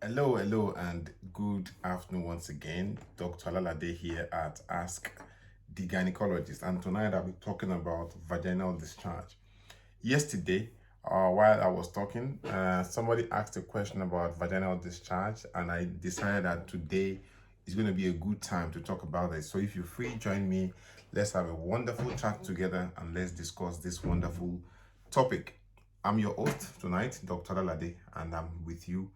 Hello, and good afternoon once again. Dr. Alalade here at Ask the Gynecologist, and tonight I'll be talking about vaginal discharge. Yesterday, while I was talking, somebody asked a question about vaginal discharge, and I decided that today is going to be a good time to talk about it. So, if you're free, join me. Let's have a wonderful chat together and let's discuss this wonderful topic. I'm your host tonight, Dr. Alalade, and I'm with you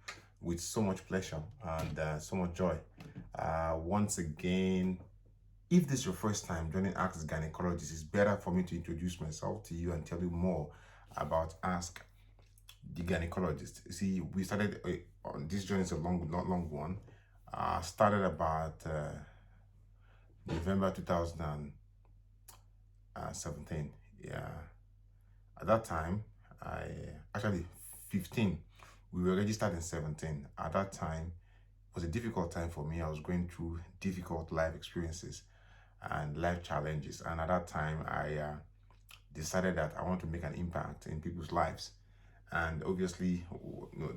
with so much pleasure and so much joy. Once again, if this is your first time joining Ask the Gynecologist, it's better for me to introduce myself to you and tell you more about Ask the Gynecologist. You see, we started on this journey is a not long one. Started about November 2017. Yeah, at that time, I actually 15. We were registered in 17. At that time, it was a difficult time for me. I was going through difficult life experiences and life challenges. And at that time, I decided that I want to make an impact in people's lives. And obviously,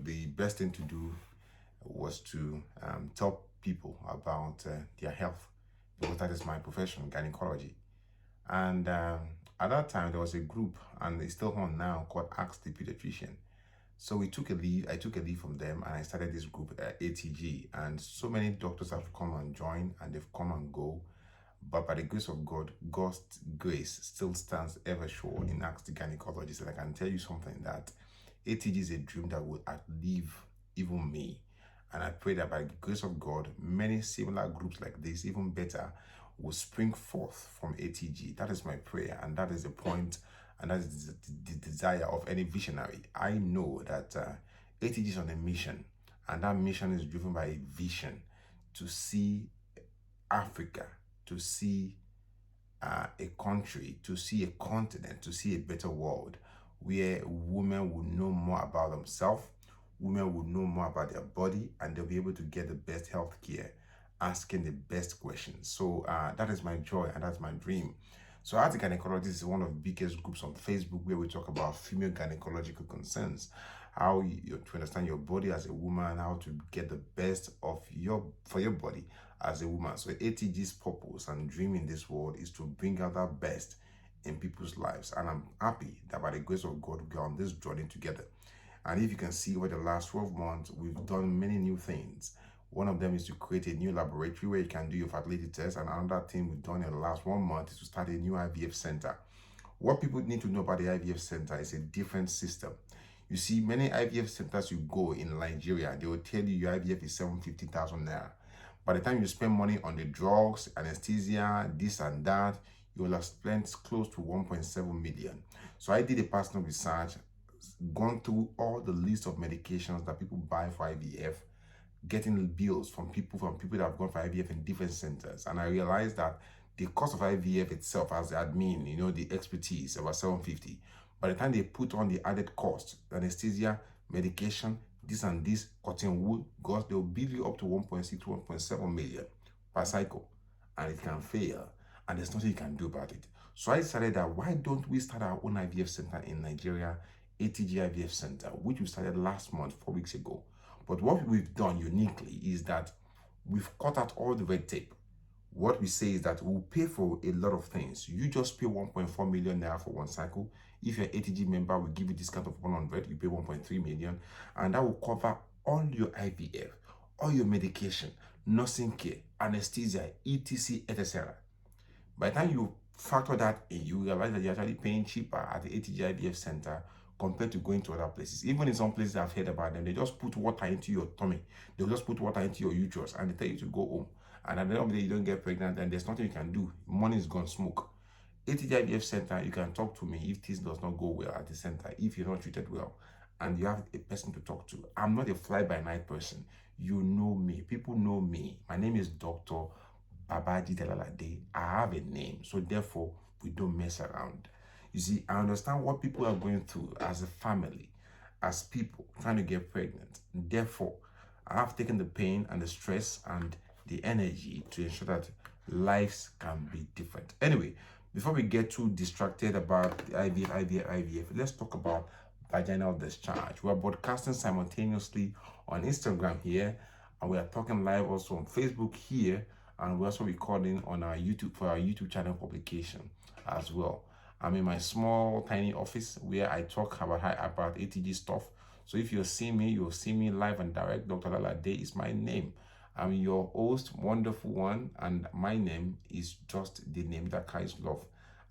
the best thing to do was to tell people about their health, because that is my profession, gynecology. And at that time, there was a group, and it's still on now, called Ask the Pediatrician. So we took a leave. I took a leave from them, and I started this group, ATG. And so many doctors have come and joined, and they've come and go. But by the grace of God, God's grace still stands ever sure in Ask the Gynecologist. And I can tell you something, that ATG is a dream that will outlive even me. And I pray that by the grace of God, many similar groups like this, even better, will spring forth from ATG. That is my prayer, and that is the point, and that is the desire of any visionary. I know that ATG is on a mission, and that mission is driven by a vision to see Africa, to see a country, to see a continent, to see a better world where women will know more about themselves, women will know more about their body, and they'll be able to get the best health care, asking the best questions. So that is my joy and that's my dream. So Ask the Gynecologist is one of the biggest groups on Facebook where we talk about female gynecological concerns, how to understand your body as a woman, how to get the best of for your body as a woman. So ATG's purpose and dream in this world is to bring out that best in people's lives. And I'm happy that by the grace of God, we're on this journey together. And if you can see, over the last 12 months, we've done many new things. One of them is to create a new laboratory where you can do your fertility test. And another thing we've done in the last 1 month is to start a new IVF center. What people need to know about the IVF center is a different system. You see, many IVF centers you go in Nigeria, they will tell you your IVF is 750,000 naira. By the time you spend money on the drugs, anesthesia, this and that, you will have spent close to 1.7 million. So I did a personal research, gone through all the list of medications that people buy for IVF, getting bills from people that have gone for IVF in different centers. And I realized that the cost of IVF itself as the admin, the expertise, about 750. By the time they put on the added cost, anesthesia, medication, this and this, cotton wool, gosh, they'll bill you up to 1.6 to 1.7 million per cycle. And it can fail. And there's nothing you can do about it. So I decided that why don't we start our own IVF center in Nigeria, ATG IVF Center, which we started last month, 4 weeks ago. But what we've done uniquely is that we've cut out all the red tape. What we say is that we'll pay for a lot of things. You just pay 1.4 million naira for one cycle. If you're an ATG member, we'll give you a discount of 100. You pay 1.3 million, and that will cover all your IVF, all your medication, nursing care, anesthesia, etc., etc. By the time you factor that in, you realize that you're actually paying cheaper at the ATG IVF Center compared to going to other places. Even in some places I've heard about them, they just put water into your tummy. They'll just put water into your uterus and they tell you to go home. And at the end of the day, you don't get pregnant and there's nothing you can do. Money is gone smoke. ATG IVF Center, you can talk to me if this does not go well at the center, if you're not treated well, and you have a person to talk to. I'm not a fly-by-night person. You know me. People know me. My name is Dr. Babajide Alalade. I have a name, so therefore we don't mess around. You see, I understand what people are going through as a family, as people trying to get pregnant. Therefore, I have taken the pain and the stress and the energy to ensure that lives can be different. Anyway, before we get too distracted about the IVF, let's talk about Vaginal Discharge. We are broadcasting simultaneously on Instagram here, and we are talking live also on Facebook here, and we're also recording on our YouTube for our YouTube channel publication as well. I'm in my small tiny office where I talk about ATG stuff. So if you see me, you'll see me live and direct. Dr. Alalade is my name. I'm your host, wonderful one, and my name is just the name that carries love.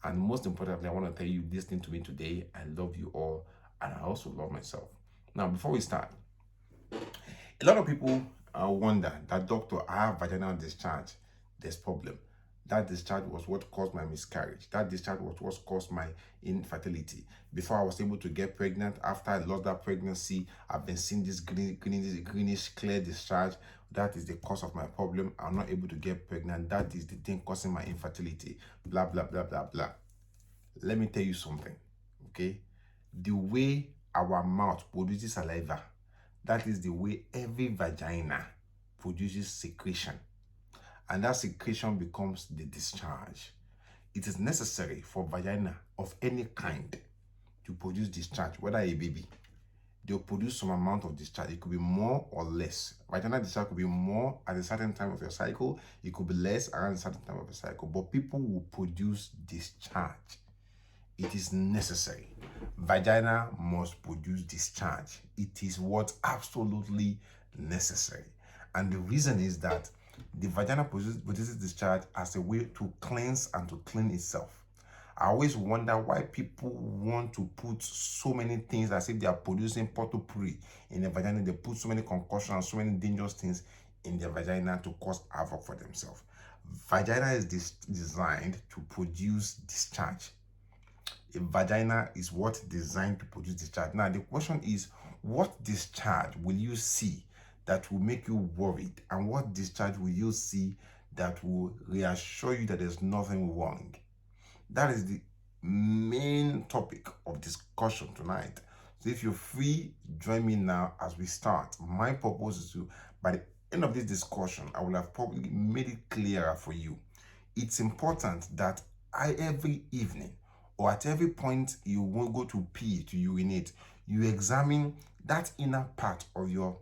And most importantly, I want to tell you, listening to me today, I love you all, and I also love myself. Now, before we start, a lot of people wonder that, doctor, I have vaginal discharge. There's problem. That discharge was what caused my miscarriage. That discharge was what caused my infertility. Before I was able to get pregnant, after I lost that pregnancy, I've been seeing this greenish clear discharge. That is the cause of my problem. I'm not able to get pregnant. That is the thing causing my infertility. Blah, blah, blah, blah, blah. Let me tell you something, okay? The way our mouth produces saliva, that is the way every vagina produces secretion. And that secretion becomes the discharge. It is necessary for vagina of any kind to produce discharge, whether a baby. They'll produce some amount of discharge. It could be more or less. Vaginal discharge could be more at a certain time of your cycle. It could be less around a certain time of your cycle. But people will produce discharge. It is necessary. Vagina must produce discharge. It is what absolutely necessary. And the reason is that the vagina produces discharge as a way to cleanse and to clean itself. I always wonder why people want to put so many things as if they are producing potpourri in the vagina. They put so many concoctions, so many dangerous things in their vagina to cause havoc for themselves. Vagina is designed to produce discharge. A vagina is what designed to produce discharge. Now, the question is, what discharge will you see that will make you worried? And what discharge will you see that will reassure you that there's nothing wrong? That is the main topic of discussion tonight. So if you're free, join me now as we start. My purpose is to, by the end of this discussion, I will have probably made it clearer for you. It's important that every evening or at every point you will go to pee, to urinate, you examine that inner part of your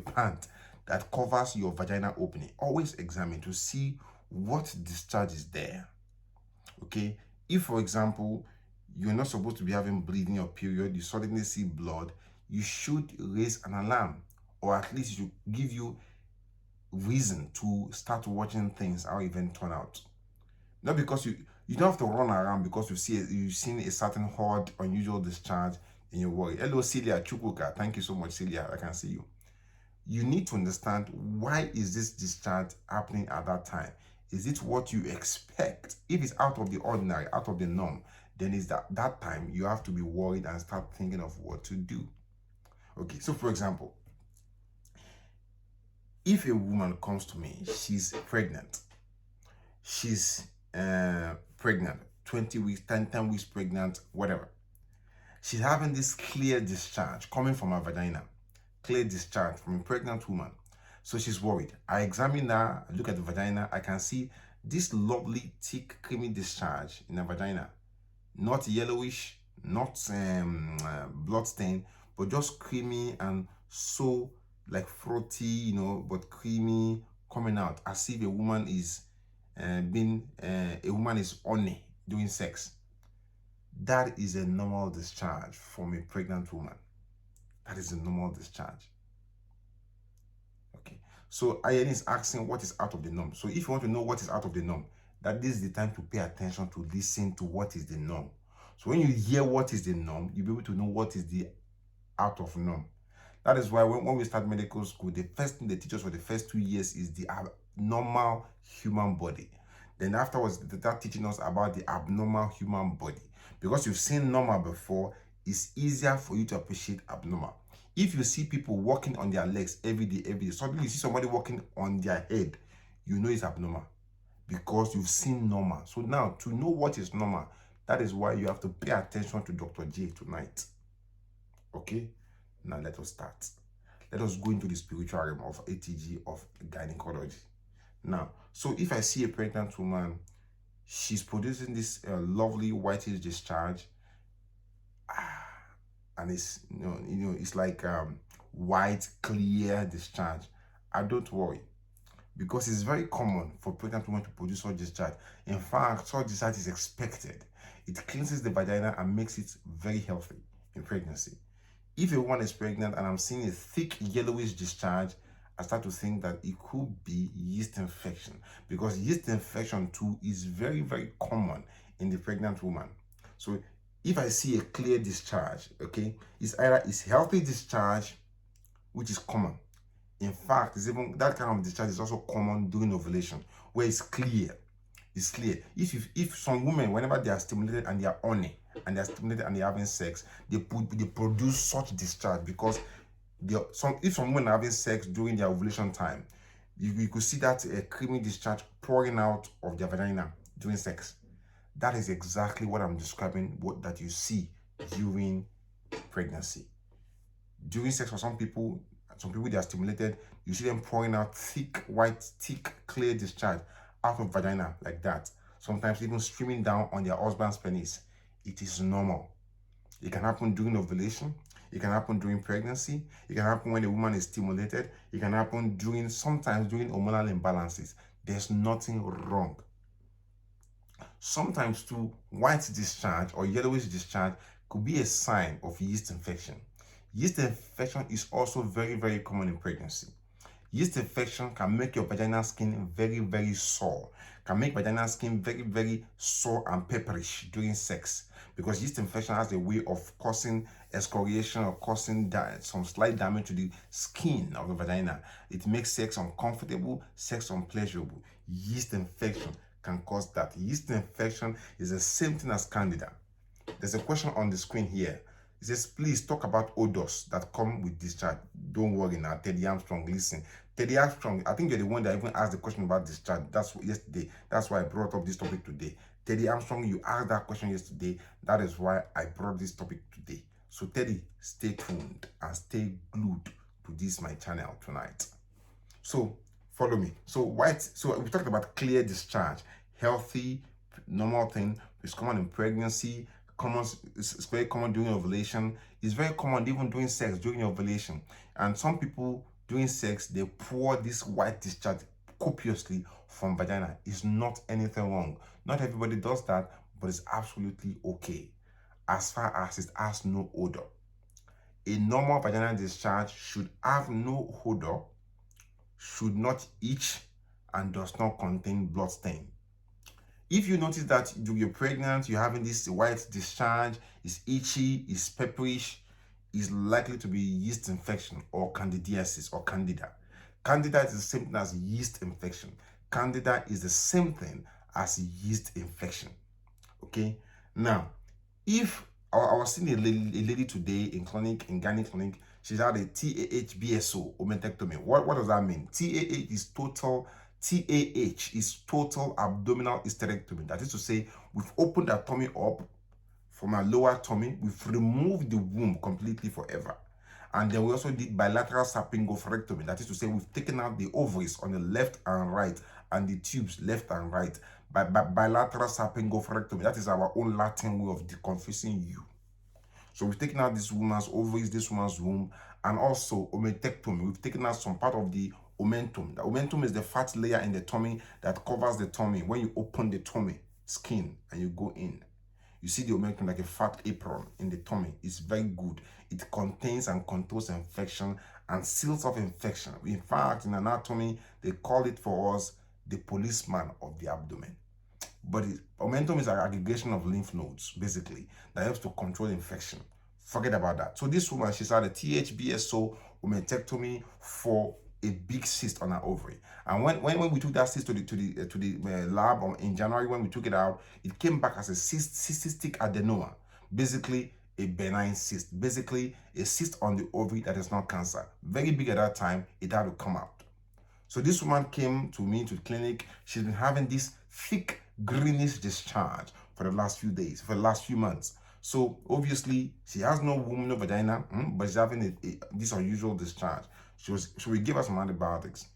pant that covers your vaginal opening. Always examine to see what discharge is there. Okay, if for example you're not supposed to be having bleeding or period, you suddenly see blood, you should raise an alarm, or at least it should give you reason to start watching things how even turn out. Not because you don't have to run around because you've seen a certain hard unusual discharge and you're worried. Hello Celia Chukwuka, thank you so much Celia, I can see you. You need to understand, why is this discharge happening at that time? Is it what you expect? If it's out of the ordinary, out of the norm, then it's that time you have to be worried and start thinking of what to do. Okay, so for example, if a woman comes to me, she's pregnant, she's pregnant, 20 weeks, 10 weeks pregnant, whatever. She's having this clear discharge coming from her vagina, clear discharge from a pregnant woman. So she's worried. I examine her, I look at the vagina, I can see this lovely, thick, creamy discharge in her vagina. Not yellowish, not blood stain, but just creamy and so like frothy, but creamy, coming out as if a woman is honey doing sex. That is a normal discharge from a pregnant woman. That is a normal discharge. Okay, so Ayeni is asking what is out of the norm. So if you want to know what is out of the norm, that this is the time to pay attention to listen to what is the norm. So when you hear what is the norm, you'll be able to know what is the out of norm. That is why when we start medical school, the first thing they teach us for the first 2 years is the normal human body. Then afterwards, they start teaching us about the abnormal human body. Because you've seen normal before, it's easier for you to appreciate abnormal. If you see people walking on their legs every day, suddenly you see somebody walking on their head, you know it's abnormal because you've seen normal. So now, to know what is normal, that is why you have to pay attention to Dr. J tonight. Okay? Now let us start. Let us go into the spiritual realm of ATG, of gynecology. Now, so if I see a pregnant woman, she's producing this lovely whitish discharge, and it's it's like white clear discharge, I don't worry, because it's very common for pregnant women to produce such discharge. In fact, such discharge is expected. It cleanses the vagina and makes it very healthy in pregnancy. If a woman is pregnant and I'm seeing a thick yellowish discharge, I start to think that it could be yeast infection, because yeast infection too is very, very common in the pregnant woman. So if I see a clear discharge, okay, it's either it's healthy discharge, which is common. In fact, it's even that kind of discharge is also common during ovulation, where it's clear. It's clear. If some women, whenever they are stimulated and they are horny and they are stimulated and they are having sex, they produce such discharge, because if some women are having sex during their ovulation time, you could see that creamy discharge pouring out of their vagina during sex. That is exactly what I'm describing, that you see during pregnancy. During sex, for some people they are stimulated, you see them pouring out thick, clear discharge out of vagina like that. Sometimes even streaming down on their husband's penis. It is normal. It can happen during ovulation. It can happen during pregnancy. It can happen when the woman is stimulated. It can happen sometimes during hormonal imbalances. There's nothing wrong. Sometimes too, white discharge or yellowish discharge could be a sign of yeast infection. Yeast infection is also very, very common in pregnancy. Yeast infection can make your vaginal skin very, very sore. Can make vaginal skin very, very sore and pepperish during sex, because yeast infection has a way of causing excoriation or causing some slight damage to the skin of the vagina. It makes sex uncomfortable, sex unpleasurable. Yeast infection can cause that. Yeast infection is the same thing as candida. There's a question on the screen here. It says, please talk about odors that come with discharge. Don't worry now, Teddy Armstrong, listen. Teddy Armstrong, I think you're the one that even asked the question about discharge. That's yesterday. That's why I brought up this topic today. Teddy Armstrong, you asked that question yesterday. That is why I brought this topic today. So Teddy, stay tuned and stay glued to this my channel tonight. So follow me. So we talked about clear discharge, healthy, normal thing. It's common in pregnancy. It's very common during ovulation. It's very common even during sex, during ovulation. And some people during sex, they pour this white discharge copiously from vagina. It's not anything wrong. Not everybody does that, but it's absolutely okay, as far as it has no odor. A normal vaginal discharge should have no odor, should not itch, and does not contain blood stain. If you notice that you're pregnant, you're having this white discharge, it's itchy, it's pepperish, it's likely to be yeast infection or candidiasis or candida. Candida is the same thing as yeast infection. Candida is the same thing as yeast infection. Okay? Now, if I was seeing a lady today in Gynae clinic, she's had a TAH-BSO omentectomy. What does that mean? TAH is total abdominal hysterectomy. That is to say, we've opened her tummy up from her lower tummy. We've removed the womb completely forever. And then we also did bilateral sapingoophorectomy. That is to say, we've taken out the ovaries on the left and right and the tubes left and right. By bilateral sapingoophorectomy, that is our own Latin way of deconfusing you. So we've taken out this woman's ovaries, this woman's womb, and also omentectomy. We've taken out some part of the omentum. The omentum is the fat layer in the tummy that covers the tummy. When you open the tummy skin and you go in, you see the omentum like a fat apron in the tummy. It's very good. It contains and controls infection and seals off infection. In fact, in anatomy, they call it for us the policeman of the abdomen. But omentum is an aggregation of lymph nodes, basically, that helps to control infection. Forget about that. So this woman, she's had a TAH-BSO omentectomy for a big cyst on her ovary. And when we took that cyst to the lab in January, when we took it out, it came back as a cystic adenoma, basically a benign cyst, basically a cyst on the ovary that is not cancer. Very big at that time, it had to come out. So this woman came to me to the clinic. She's been having this thick greenish discharge for the last few days, for the last few months. So obviously she has no womb, no vagina, but she's having this unusual discharge. So we gave her some antibiotics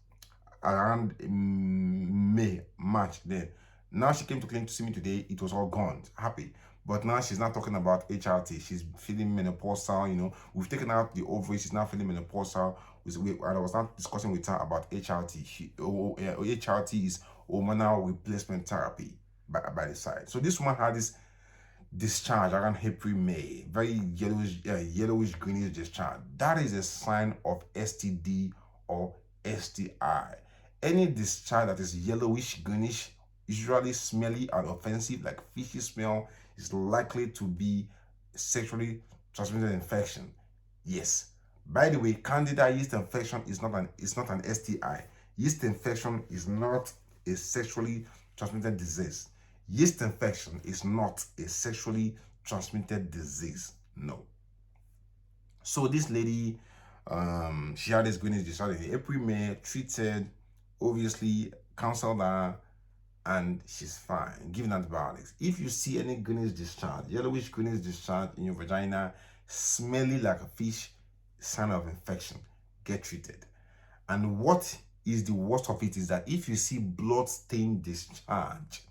around May, March then. Now she came to clinic to see me today. It was all gone, happy. But now she's not talking about HRT. She's feeling menopausal, you know. We've taken out the ovary. She's now feeling menopausal. And I was not discussing with her about HRT. HRT is hormonal replacement therapy by the side. So this woman had this discharge around April, May, very yellowish greenish discharge. That is a sign of STD or STI. Any discharge that is yellowish greenish, usually smelly and offensive like fishy smell, is likely to be sexually transmitted infection. Yes. By the way, candida yeast infection is not an STI. Yeast infection is not a sexually transmitted disease. Yeast infection is not a sexually transmitted disease. No. So this lady, she had this greenish discharge in April, May, treated, obviously counseled her, and she's fine, given antibiotics. If you see any greenish discharge, yellowish greenish discharge in your vagina, smelly like a fish, sign of infection, get treated. And what is the worst of it is that if you see blood-stained discharge,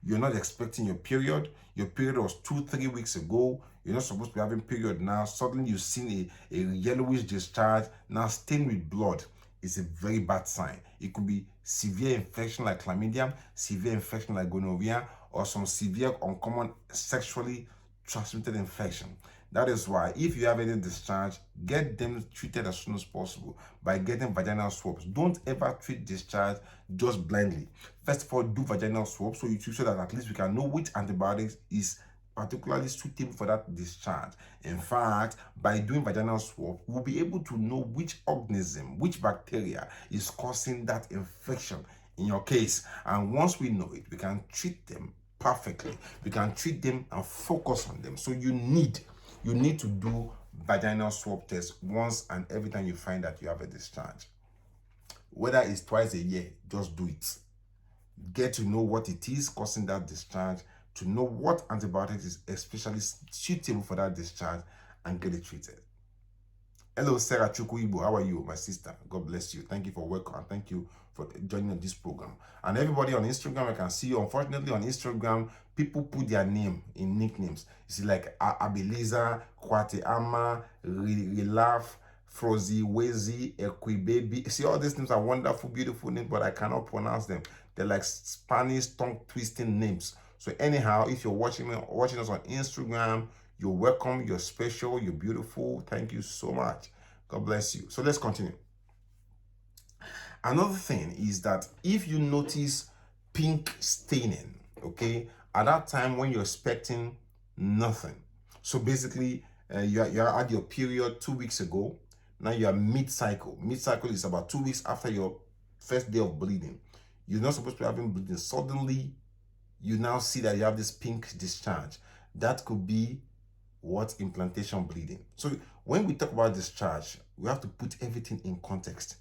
you're not expecting your period was 2-3 weeks ago, you're not supposed to be having period now, suddenly you've seen a yellowish discharge, now stained with blood, is a very bad sign. It could be severe infection like chlamydia, severe infection like gonorrhea, or some severe uncommon sexually transmitted infection. That is why if you have any discharge, get them treated as soon as possible by getting vaginal swabs. Don't ever treat discharge just blindly. First of all, do vaginal swabs so that at least we can know which antibiotics is particularly suitable for that discharge. In fact, by doing vaginal swab, we'll be able to know which organism, which bacteria is causing that infection in your case. And once we know it, we can treat them perfectly. We can treat them and focus on them. So you need to do vaginal swab tests once and every time you find that you have a discharge. Whether it's twice a year, just do it. Get to know what it is causing that discharge, to know what antibiotics is especially suitable for that discharge, and get it treated. Hello, Sarah Chukwuibo. How are you, my sister? God bless you. Thank you for welcome, and thank you for joining this program. And everybody on Instagram, I can see you. Unfortunately, on Instagram, people put their name in nicknames. You see, like Abiliza, Kwateama, Relaf, Frozy, Wezi, Equibaby. See, all these names are wonderful, beautiful names, but I cannot pronounce them. They're like Spanish tongue-twisting names. So anyhow, if you're watching us on Instagram, you're welcome, you're special, you're beautiful. Thank you so much. God bless you. So let's continue. Another thing is that if you notice pink staining, okay, at that time when you're expecting nothing. So basically, you had your period 2 weeks ago. Now you are mid-cycle. Mid-cycle is about 2 weeks after your first day of bleeding. You're not supposed to be having bleeding. Suddenly, you now see that you have this pink discharge. That could be what? Implantation bleeding. So when we talk about discharge, we have to put everything in context.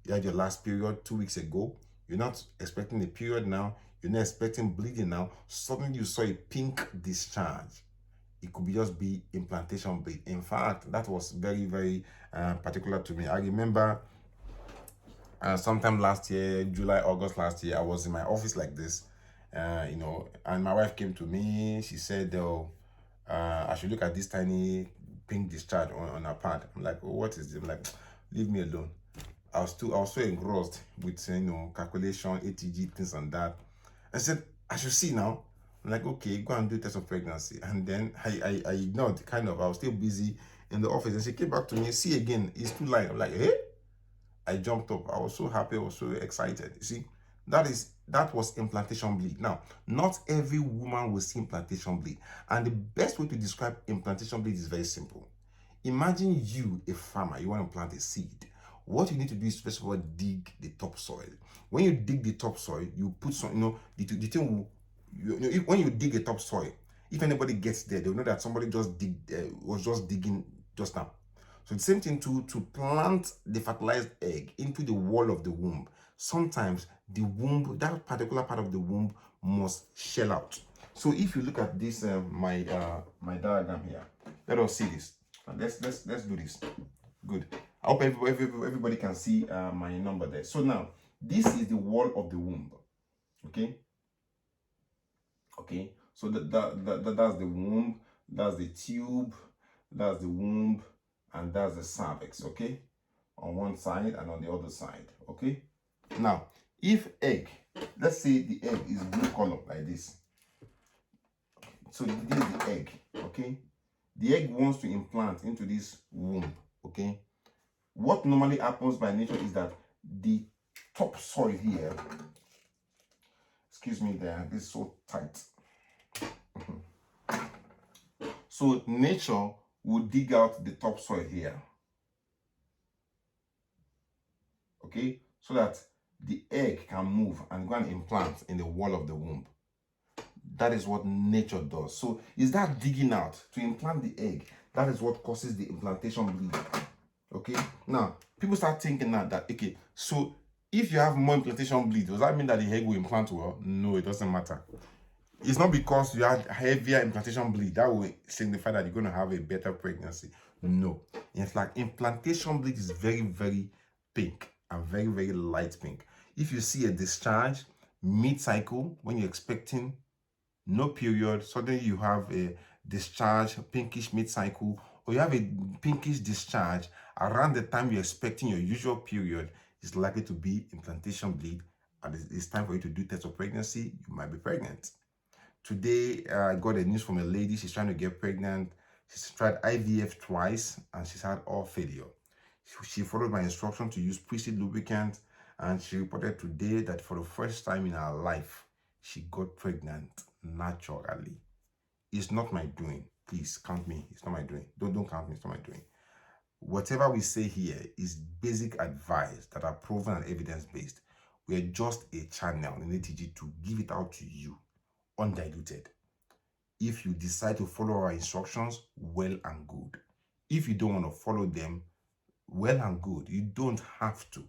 You had your last period 2 weeks ago. You're not expecting a period now. You're not expecting bleeding now. Suddenly you saw a pink discharge. It could just be implantation bleed. In fact, that was very, very particular to me. I remember sometime last year, July, August last year, I was in my office like this, you know, and my wife came to me. She said, oh, I should look at this tiny pink discharge on her pad. I'm like, oh, what is it? I'm like, leave me alone. I was so engrossed with, you know, calculation, ATG, things and that. I said, I should see now. I'm like, okay, go and do a test of pregnancy. And then I ignored, kind of. I was still busy in the office. And she came back to me, see again, it's 2 lines. I'm like, eh? I jumped up. I was so happy. I was so excited. You see, that was implantation bleed. Now, not every woman will see implantation bleed. And the best way to describe implantation bleed is very simple. Imagine you, a farmer, you want to plant a seed. What you need to do is first of all dig the topsoil. When you dig the topsoil, you put some, you know, the thing will, when you dig the topsoil, if anybody gets there, they'll know that somebody was just digging just now. So the same thing to plant the fertilized egg into the wall of the womb. Sometimes the womb, that particular part of the womb, must shell out. So if you look at this, my diagram here, let us see this. Let's do this. Good. I hope everybody can see my number there. So now, this is the wall of the womb. Okay. Okay, so that's the womb, that's the tube, that's the womb, and that's the cervix. Okay, on one side and on the other side. Okay, now if egg, let's say the egg is blue color like this, so this is the egg. Okay, the egg wants to implant into this womb. Okay, what normally happens by nature is that the topsoil here, excuse me there, this is so tight. So nature will dig out the topsoil here, okay, so that the egg can move and go and implant in the wall of the womb. That is what nature does. So is that digging out to implant the egg? That is what causes the implantation bleed. Okay, now people start thinking now that, okay, so if you have more implantation bleed, does that mean that the egg will implant well? No, it doesn't matter. It's not because you had heavier implantation bleed that will signify that you're going to have a better pregnancy. No. In fact, implantation bleed is very, very pink and very, very light pink. If you see a discharge mid-cycle when you're expecting no period, suddenly you have a discharge, pinkish mid-cycle, or you have a pinkish discharge around the time you're expecting your usual period, it's likely to be implantation bleed, and it's time for you to do test of pregnancy. You might be pregnant. Today, I got a news from a lady. She's trying to get pregnant. She's tried IVF twice, and she's had all failure. She followed my instruction to use pre-seed lubricant, and she reported today that for the first time in her life, she got pregnant naturally. It's not my doing. Please count me. It's not my doing. Don't count me. It's not my doing. Whatever we say here is basic advice that are proven and evidence-based. We are just a channel in ATG to give it out to you undiluted. If you decide to follow our instructions, well and good. If you don't want to follow them, well and good. You don't have to.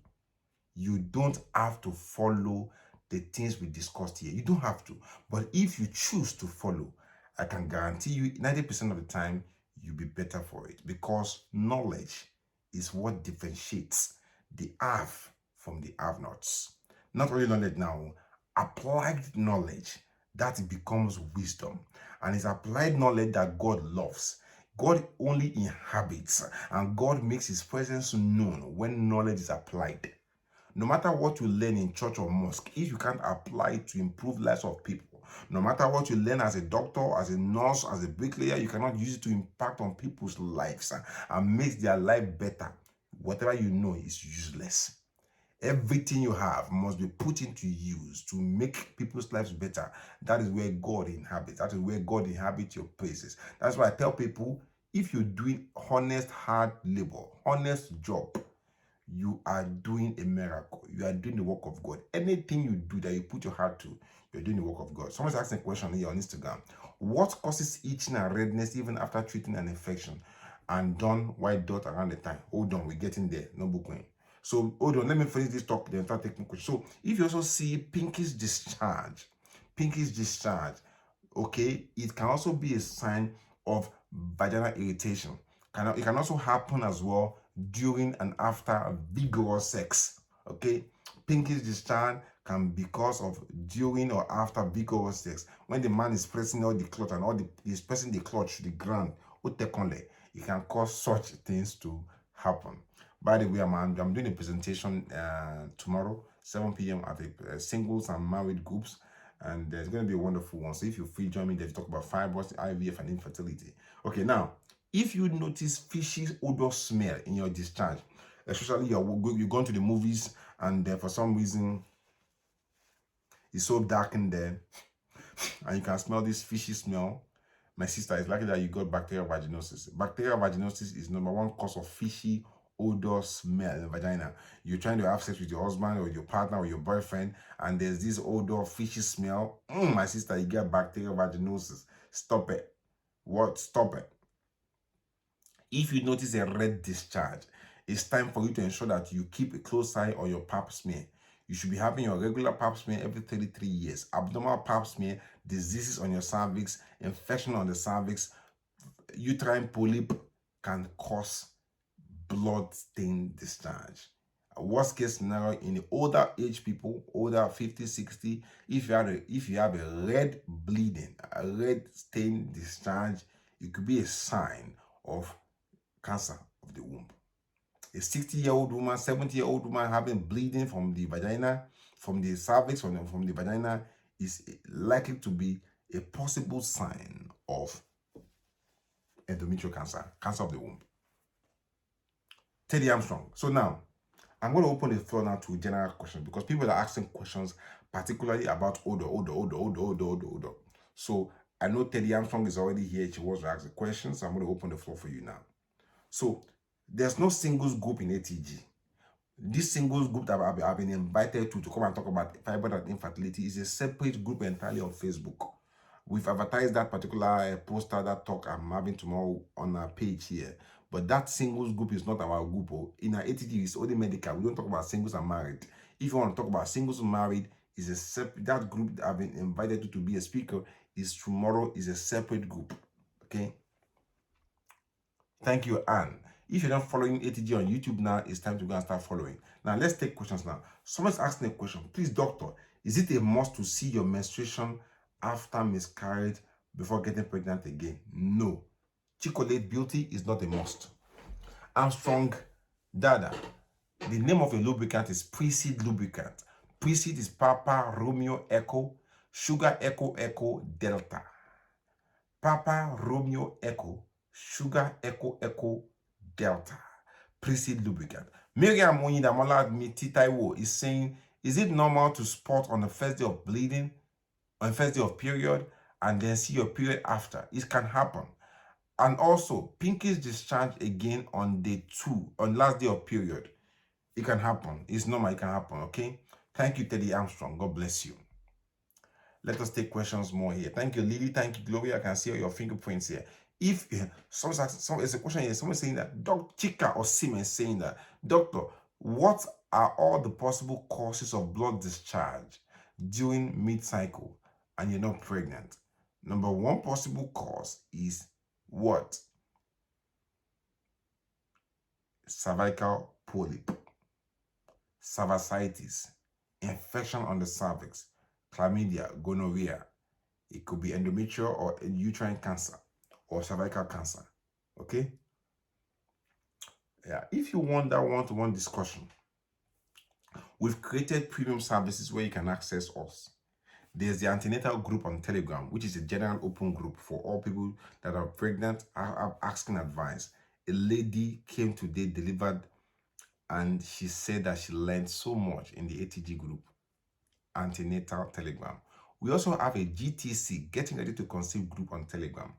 You don't have to follow the things we discussed here. You don't have to. But if you choose to follow, I can guarantee you 90% of the time, you'll be better for it, because knowledge is what differentiates the have from the have-nots. Not only knowledge now, applied knowledge, that becomes wisdom. And it's applied knowledge that God loves. God only inhabits, and God makes his presence known when knowledge is applied. No matter what you learn in church or mosque, if you can't apply it to improve lives of people, no matter what you learn as a doctor, as a nurse, as a bricklayer, you cannot use it to impact on people's lives and make their life better. Whatever you know is useless. Everything you have must be put into use to make people's lives better. That is where God inhabits. That is where God inhabits your praises. That's why I tell people, if you're doing honest, hard labor, honest job, you are doing a miracle. You are doing the work of God. Anything you do that you put your heart to, you're doing the work of God. Someone's asking a question here on Instagram. What causes itching and redness even after treating an infection and done white dot around the time? Hold on, we're getting there. No booking. So hold on, let me finish this talk, then start taking questions. So if you also see pinkish discharge, okay, it can also be a sign of vaginal irritation. It can also happen as well during and after vigorous sex. Okay, pinkish discharge can be because of during or after vigorous sex. When the man is pressing all the clothes and he's pressing the clothes to the ground, it can cause such things to happen. By the way, I'm doing a presentation tomorrow, 7 p.m. at the singles and married groups, and it's going to be a wonderful one. So if you're free, join me there to talk about fibroids, IVF, and infertility. Okay, now, if you notice fishy odor smell in your discharge, especially you've gone to the movies and for some reason it's so dark in there and you can smell this fishy smell, my sister, it's likely that you got bacterial vaginosis. Bacterial vaginosis is #1 cause of fishy odor smell in the vagina. You're trying to have sex with your husband or your partner or your boyfriend, and there's this odor, fishy smell. My sister, you get bacterial vaginosis. Stop it. What? Stop it. If you notice a red discharge, it's time for you to ensure that you keep a close eye on your pap smear. You should be having your regular pap smear every 33 years. Abnormal pap smear, diseases on your cervix, infection on the cervix, uterine polyp can cause blood-stained discharge. worst case scenario, in the older age people, older 50, 60, if you have a red bleeding, a red stain discharge, it could be a sign of cancer of the womb. A 60-year-old woman, 70-year-old woman having bleeding from the vagina, from the cervix, from the vagina, is likely to be a possible sign of endometrial cancer, cancer of the womb. Teddy Armstrong. So now, I'm going to open the floor now to general questions, because people are asking questions, particularly about odor. So I know Teddy Armstrong is already here. She wants to ask the questions. So I'm going to open the floor for you now. So there's no singles group in ATG. This singles group that I've been invited to come and talk about fibroid and infertility is a separate group entirely on Facebook. We've advertised that particular poster, that talk I'm having tomorrow on our page here. But that singles group is not our group. In our ATG, it's only medical. We don't talk about singles and married. If you want to talk about singles and married, is a separate, that group that I've been invited to be a speaker is tomorrow, is a separate group. Okay. Thank you, Anne. If you're not following ATG on YouTube now, it's time to go and start following. Now, let's take questions now. Someone's asking a question. Please, doctor, is it a must to see your menstruation after miscarriage before getting pregnant again? No. Chocolate beauty is not a must. Armstrong Dada. The name of a lubricant is Pre-Seed lubricant. Pre-Seed is Papa Romeo Echo, Sugar Echo Echo Delta. Papa Romeo Echo, Sugar Echo Echo Delta. Pre-Seed lubricant. Miriam Onyindamola Mititaiwo is saying, is it normal to spot on the first day of bleeding, on the first day of period, and then see your period after? It can happen. And also, pinkish discharge again on day 2, on last day of period. It can happen. It's normal. It can happen. Okay. Thank you, Teddy Armstrong. God bless you. Let us take questions more here. Thank you, Lily. Thank you, Gloria. I can see all your fingerprints here. If someone's a question here, someone's saying that Dr. Chika or Siemens saying that, doctor, what are all the possible causes of blood discharge during mid-cycle and you're not pregnant? Number one possible cause is what? Cervical polyp, cervicitis, infection on the cervix, chlamydia, gonorrhea. It could be endometrial or uterine cancer or cervical cancer. Okay? Yeah. If you want that one-to-one discussion, we've created premium services where you can access us. There's the antenatal group on Telegram, which is a general open group for all people that are pregnant, are asking advice. A lady came today, delivered, and she said that she learned so much in the ATG group, antenatal Telegram. We also have a GTC, Getting Ready to Conceive group on Telegram.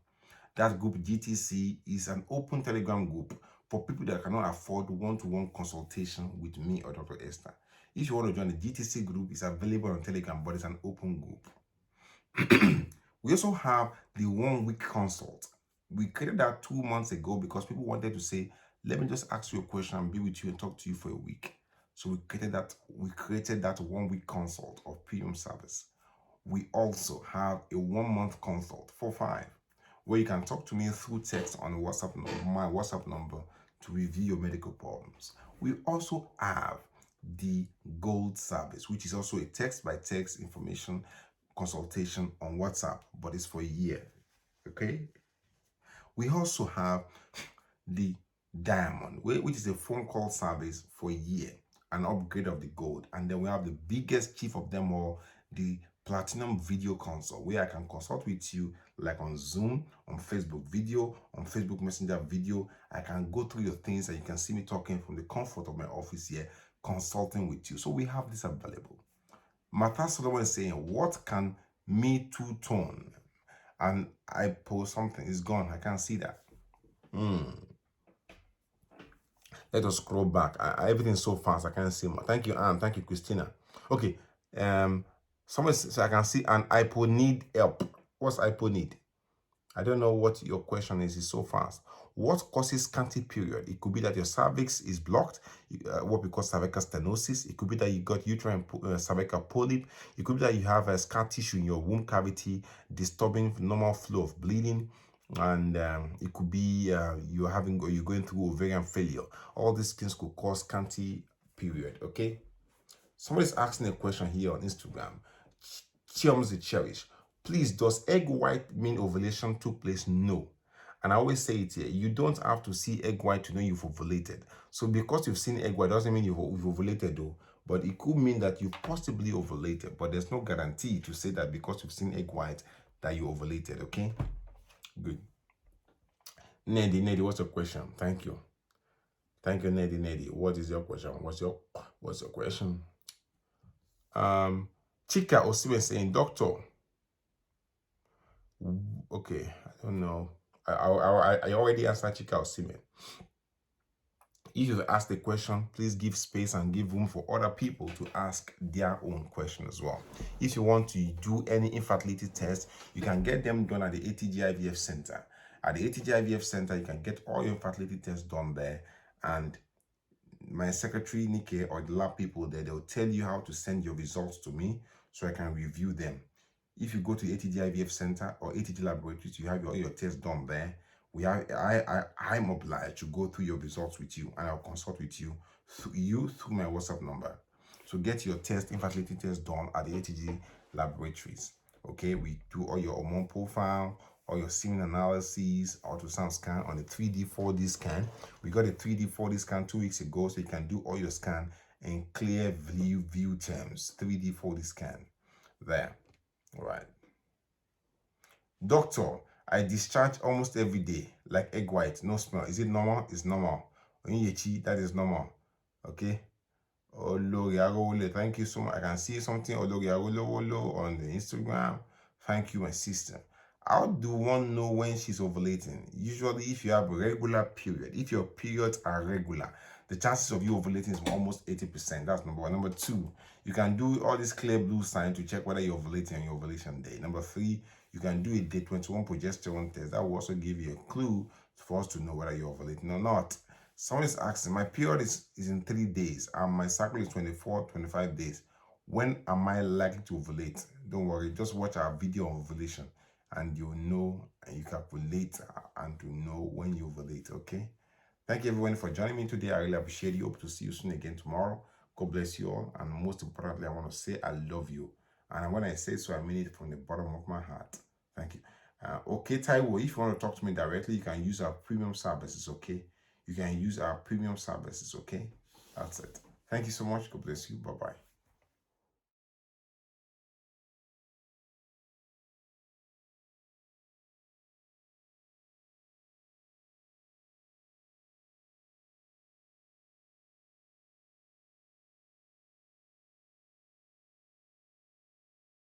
That group, GTC, is an open Telegram group for people that cannot afford one-to-one consultation with me or Dr. Esther. If you want to join the GTC group, it's available on Telegram, but it's an open group. We also have the 1-week consult. We created that 2 months ago because people wanted to say, let me just ask you a question and be with you and talk to you for a week. So we created that 1-week consult of premium service. We also have a 1-month consult for 5, where you can talk to me through text on WhatsApp, my WhatsApp number, to review your medical problems. We also have the gold service, which is also a text-by-text information consultation on WhatsApp, but it's for a year. Okay. We also have the diamond, which is a phone call service for a year, an upgrade of the gold. And then we have the biggest chief of them all, the platinum video consult, where I can consult with you like on Zoom, on Facebook video, on Facebook Messenger video. I can go through your things and you can see me talking from the comfort of my office here, consulting with you. So we have this available. Martha Solomon is saying, what can Me Too tone? And I post something, it's gone. I can't see that. Let us scroll back. Everything's so fast, I can't see more. Thank you, Anne. Thank you, Christina. Okay. Someone says I can see an hypo need help. What's hypo need? I don't know what your question is. It's so fast. What causes scanty period? It could be that your cervix is blocked, what we call cervical stenosis. It could be that you got uterine cervical polyp. It could be that you have a scar tissue in your womb cavity, disturbing normal flow of bleeding. And it could be you're going through ovarian failure. All these things could cause scanty period. Okay. Somebody's asking a question here on Instagram. Chums Cherish. Please, does egg white mean ovulation took place? No. And I always say it here, you don't have to see egg white to know you've ovulated. So because you've seen egg white doesn't mean you've ovulated though, but it could mean that you possibly ovulated, but there's no guarantee to say that because you've seen egg white that you ovulated, okay? Good. Nedi, what's your question? Thank you. Thank you, Nedi. What is your question? What's your question? Chika Osibe saying, Doctor, okay, I don't know. I already answered Chika Osibe. If you've asked a question, please give space and give room for other people to ask their own question as well. If you want to do any infertility test, you can get them done at the ATG IVF Center. At the ATG IVF Center, you can get all your infertility tests done there, and my secretary, Nike, or the lab people there, they'll tell you how to send your results to me so I can review them. If you go to the ATG IVF Center or ATG Laboratories, you have all your tests done there. I'm obliged to go through your results with you, and I'll consult with you through my WhatsApp number. So get your infertility test done at the ATG Laboratories. Okay, we do all your hormone profile, all your semen analyses, ultrasound scan on the 3D, 4D scan. We got a 3D, 4D scan 2 weeks ago, so you can do all your scan in clear view terms. 3D, 4D scan there. All right. Doctor, I discharge almost every day, like egg white, no smell. Is it normal? It's normal. Onyechi, that is normal. Okay. Oloriarole, thank you so much. I can see something Oloriarole on the Instagram. Thank you, my sister. How do one know when she's ovulating? Usually, if you have a regular period, if your periods are regular, the chances of you ovulating is almost 80%. That's number one. Number two, you can do all this clear blue sign to check whether you're ovulating on your ovulation day. Number three, you can do a day 21 progesterone test. That will also give you a clue for us to know whether you're ovulating or not. Someone is asking, my period is in 3 days and my cycle is 24, 25 days. When am I likely to ovulate? Don't worry, just watch our video on ovulation and you'll know, and you calculate and to know when you ovulate, okay? Thank you everyone for joining me today. I really appreciate you. Hope to see you soon again tomorrow. God bless you all. And most importantly, I want to say I love you. And when I say so, I mean it from the bottom of my heart. Thank you. Okay, Taiwo, if you want to talk to me directly, you can use our premium services, okay? You can use our premium services, okay? That's it. Thank you so much. God bless you. Bye-bye.